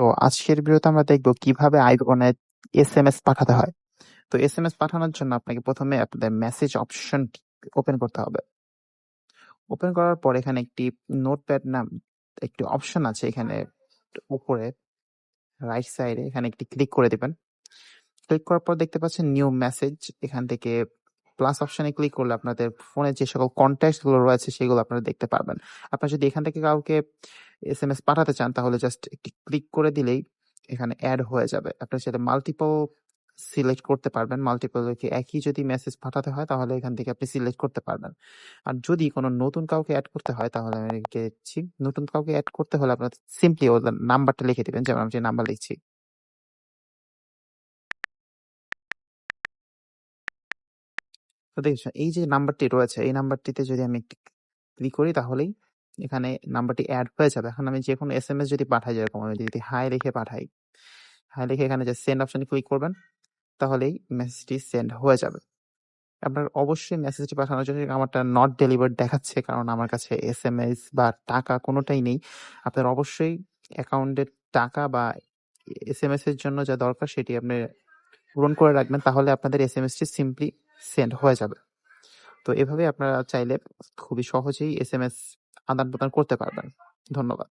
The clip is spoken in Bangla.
তো আজকের ভিডিওতে আমরা দেখব কিভাবে আইফোনে এসএমএস পাঠাতে হয়। তো এসএমএস পাঠানোর জন্য আপনাকে প্রথমে আপনাদের মেসেজ অপশন ওপেন করতে হবে। ওপেন করার পর এখানে একটি নোটপ্যাড নাম একটি অপশন আছে, এখানে উপরে রাইট সাইডে এখানে একটি ক্লিক করে দিবেন। ক্লিক করার পর দেখতে পাচ্ছেন নিউ মেসেজ, এখান থেকে প্লাস অপশনে ক্লিক করলে আপনাদের ফোনে যে সকল কন্ট্যাক্ট গুলো রয়েছে সেগুলো আপনারা দেখতে পারবেন। আপনারা যদি এখান থেকে কাউকে এসএমএস পাঠাতে চান তাহলে জাস্ট একটি ক্লিক করে দিলেই এখানে অ্যাড হয়ে যাবে। আপনারা সেটা মাল্টিপল সিলেক্ট করতে পারবেন। মাল্টিপল একই যদি মেসেজ পাঠাতে হয় তাহলে এখান থেকে আপনি সিলেক্ট করতে পারবেন। আর যদি কোনো নতুন কাউকে অ্যাড করতে হয় তাহলে আমি লিখে দিচ্ছি। নতুন কাউকে অ্যাড করতে হলে আপনার সিম্পলি ওদের নাম্বারটা লিখে দিবেন, যেমন আমি যে নাম্বার লিখছি। তো দেখছেন এই যে নাম্বারটি রয়েছে, এই নাম্বারটিতে যদি আমি একটি ক্লিক করি তাহলেই এখানে নাম্বারটি অ্যাড হয়ে যাবে। এখন আমি যে কোনো এসএমএস যদি পাঠাই, যেরকম আমি যদি হাই লিখে পাঠাই, হাই লিখে এখানে যে সেন্ড অপশনে ক্লিক করবেন তাহলেই মেসেজটি সেন্ড হয়ে যাবে। আপনার অবশ্যই মেসেজটি পাঠানোর জন্য আমারটা নট ডেলিভার্ড দেখাচ্ছে, কারণ আমার কাছে এসএমএস বা টাকা কোনোটাই নেই। আপনার অবশ্যই অ্যাকাউন্টের টাকা বা এসএমএস এর জন্য যা দরকার সেটি আপনি পূরণ করে রাখবেন, তাহলে আপনাদের এসএমএসটি সিম্পলি সেন্ড হয়ে যাবে। তো এভাবে আপনারা চাইলে খুবই সহজেই এসএমএস আদান-প্রদান করতে পারবেন। ধন্যবাদ।